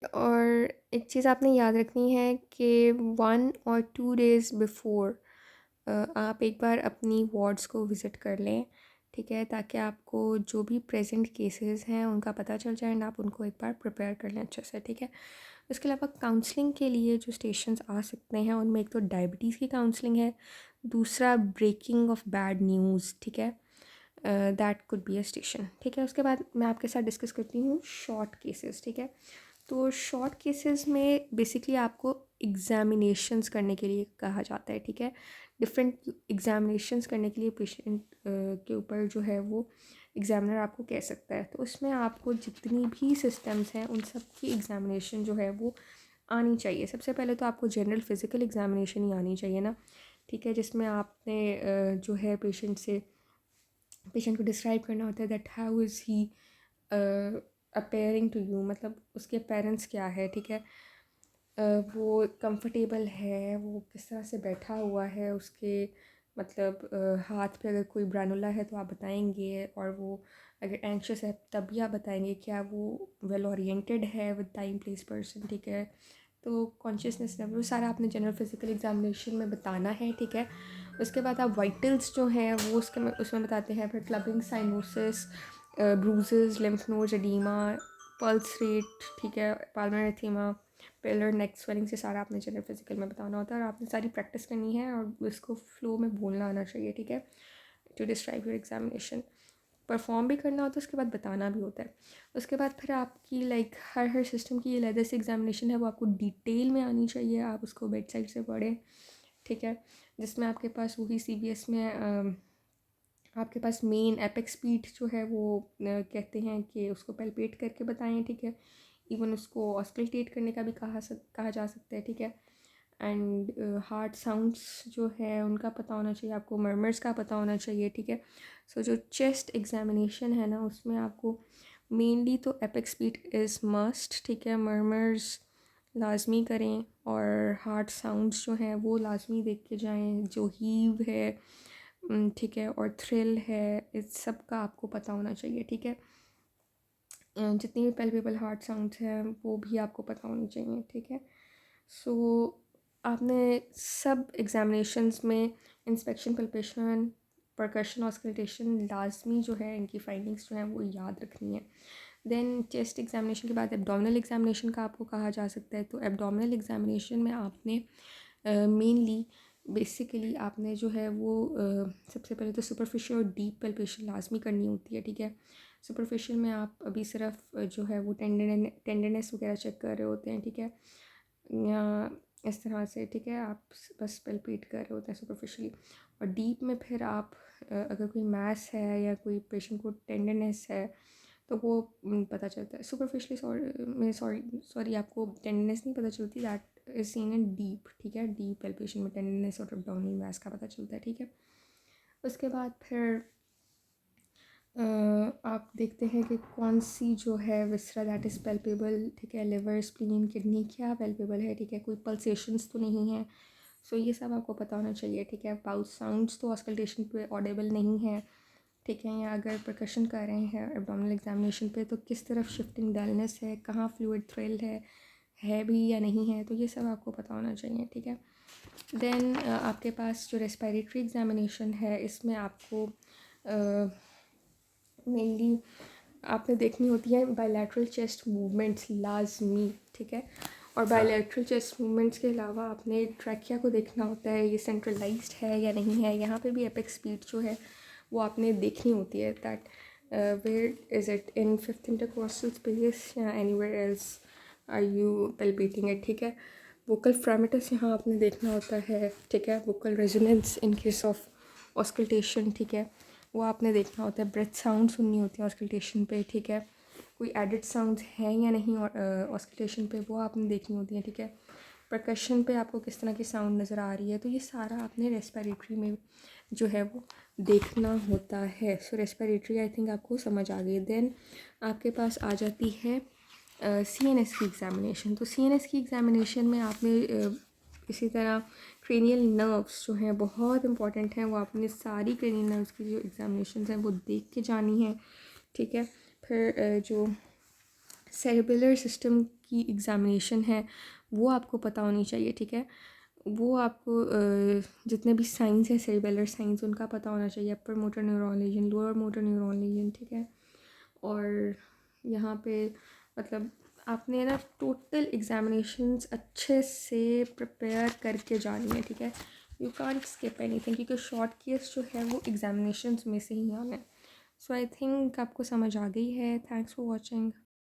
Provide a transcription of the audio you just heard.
और एक चीज़ आपने याद रखनी है कि 1 और 2 डेज़ बिफ़ोर आप एक बार अपनी वार्ड्स को विज़िट कर लें, ठीक है? ताकि आपको जो भी प्रेज़ेंट केसेस हैं उनका पता चल जाए एंड आप उनको एक बार प्रिपेयर कर लें अच्छे से, ठीक है? उसके अलावा काउंसलिंग के लिए जो स्टेशंस आ सकते हैं उनमें एक तो डायबिटीज़ की काउंसलिंग है, दूसरा ब्रेकिंग ऑफ बैड न्यूज़, ठीक है? That could be a station, ठीक है? उसके बाद मैं आपके साथ डिस्कस करती हूँ शॉर्ट केसेस, ठीक है? तो शॉर्ट केसेस में बेसिकली आपको एग्ज़ामिनेशंस करने के लिए कहा जाता है, ठीक है? डिफरेंट एग्ज़ामिनेशंस करने के लिए पेशेंट के ऊपर जो है वो एग्ज़ामिनर आपको कह सकता है। तो उसमें आपको जितनी भी सिस्टम्स हैं उन सब की एग्ज़ामिनेशन जो है वो आनी चाहिए। सबसे पहले तो आपको जनरल फ़िज़िकल एग्ज़ामिनेशन ही आनी चाहिए ना, ठीक है? जिसमें आपने जो है पेशेंट को डिस्क्राइब करना होता है that how is he appearing to you, मतलब उसके पेरेंट्स क्या है, ठीक है? वो कंफर्टेबल है, वो किस तरह से बैठा हुआ है, उसके मतलब हाथ पे अगर कोई ब्रानुला है तो आप बताएंगे, और वो अगर एंक्शस है तब भी आप बताएंगे, क्या वो वेल ओरिएंटेड है विद टाइम प्लेस पर्सन, ठीक है? तो कॉन्शियसनेस लेवल वो सारा आपने जनरल फिजिकल एग्जामिनेशन में बताना है, ठीक है? उसके बाद आप वाइटल्स जो हैं वो उसमें बताते हैं, फिर clubbing, cyanosis, bruises, lymph nodes, edema, pulse rate, ठीक है, पाल्मर एथीमा, पेलर नेक स्वेलिंग, से सारा आपने जनरल फिजिकल में बताना होता है, और आपने सारी प्रैक्टिस करनी है और इसको फ्लो में बोलना आना चाहिए, ठीक है? To describe your examination perform भी करना होता है, उसके बाद बताना भी होता है। उसके बाद फिर आपकी लाइक हर सिस्टम की ये लेदर से एग्जामिनेशन है वो आपको डिटेल में आनी चाहिए, आप उसको वेब साइट से पढ़ें, ठीक है? जिसमें आपके पास वही CBS में आपके पास मेन एपेक्स स्पीड जो है वो कहते हैं कि उसको पैल्पेट करके बताएं, ठीक है? इवन उसको ऑस्कल्टेट करने का भी कहा जा सकता है, ठीक है? एंड हार्ट साउंड्स जो है उनका पता होना चाहिए आपको, मर्मर्स का पता होना चाहिए, ठीक है? सो जो चेस्ट एग्जामिनेशन है ना उसमें आपको मेनली तो एपेक्स स्पीड इज़ मस्ट, ठीक है? मर्मर्स लाजमी करें, और हार्ट साउंड्स जो हैं वो लाजमी देख के जाएं, जो हीव है, ठीक है, और थ्रिल है, इस सब का आपको पता होना चाहिए, ठीक है? जितनी भी पैल्पेबल हार्ट साउंड्स हैं वो भी आपको पता होनी चाहिए, ठीक है? सो आपने सब एग्जामिनेशंस में इंस्पेक्शन, पल्पेशन, परकशन, ऑस्कल्टेशन लाजमी जो है इनकी फाइंडिंग्स जो हैं वो याद रखनी है। देन चेस्ट एग्जामिनेशन के बाद एब्डोमिनल एग्जामिनेशन का आपको कहा जा सकता है। तो एब्डोमिनल एग्जामिनेशन में आपने मेनली बेसिकली आपने जो है वो सबसे पहले तो सुपरफिशियल और डीप पल्पेशन लाजमी करनी होती है, ठीक है? सुपरफिशियल में आप अभी सिर्फ जो है वो टेंडरनेस वगैरह चेक कर रहे होते हैं, ठीक है? या इस तरह से, ठीक है? आप बस पल्पेट कर रहे होते हैं सुपरफिशियली, और डीप में फिर आप अगर कोई मैस है या कोई पेशेंट को टेंडरनेस है तो वो पता चलता है। सुपरफिशली सॉरी आपको टेंडरनेस नहीं पता चलती, that is seen in deep, ठीक है? डीप पैल्पेशन में टेंडरनेस और एब्डोमिनल मैस का पता चलता है, ठीक है? उसके बाद फिर आप देखते हैं कि कौन सी जो है विसरा दैट इज़ पैल्पेबल, ठीक है? लिवर, स्प्लीन, किडनी क्या पैल्पेबल है, ठीक है? कोई पल्सेशंस तो नहीं है। सो ये सब आपको पता होना चाहिए, ठीक है? पाउच साउंड्स तो ऑस्कल्टेशन पे ऑडेबल नहीं है, ठीक है? या अगर परकशन कर रहे हैं एब्डोमिनल एग्जामिनेशन पे तो किस तरफ शिफ्टिंग डलनेस है, कहाँ फ्लूइड थ्रिल है भी या नहीं है, तो ये सब आपको पता होना चाहिए, ठीक है? देन आपके पास जो रेस्पिरेटरी एग्जामिनेशन है इसमें आपको मेनली आपने देखनी होती है बायलैटरल चेस्ट मूवमेंट्स लाजमी, ठीक है? और बायलैटरल चेस्ट मूवमेंट्स के अलावा आपने ट्रैकिया को देखना होता है, ये सेंट्रलाइज्ड है या नहीं है। यहाँ पे भी एपेक्स स्पीड जो है वो आपने देखनी होती है, that where is it in fifth intercostal space या anywhere else are you palpating it, ठीक है? वोकल फ्रामेटस यहाँ आपने देखना होता है, ठीक है? Vocal resonance in case of auscultation, ठीक है? वो आपने देखना होता है। ब्रेथ साउंड सुननी होती है ऑस्कल्टेशन पे, ठीक है? कोई एडिड साउंड्स हैं या नहीं ऑस्कल्टेशन पे वो आपने देखनी होती है, ठीक है? परकशन पे आपको किस तरह की साउंड नज़र आ रही है, तो ये सारा आपने रेस्पिरेटरी में जो है वो देखना होता है। सो रेस्पिरेटरी आई थिंक आपको समझ आ गई। देन आपके पास आ जाती है CNS की एग्ज़ामिनेशन। तो CNS की एग्ज़ामिनेशन में आपने इसी तरह क्रेनियल नर्व्स जो हैं बहुत इंपॉर्टेंट हैं, वो आपने सारी क्रेनियल नर्व्स की जो एग्ज़ामिनेशन हैं वो देख के जानी है, ठीक है? फिर जो सेरेबुलर सिस्टम की एग्ज़ामिनेशन है वो आपको पता होनी चाहिए, ठीक है। वो आपको जितने भी साइंस है सेरिबेलर साइंस उनका पता होना चाहिए, upper motor neuron region, lower motor neuron region, ठीक है। और यहाँ पे मतलब आपने ना टोटल एग्ज़ामिनेशंस अच्छे से प्रिपेयर करके जानी है, ठीक है। यू कांट स्किप एनीथिंग, क्योंकि शॉर्ट केस जो है वो एग्ज़ामिनेशंस में से ही आना है। सो आई थिंक आपको समझ आ गई है। Thanks for watching.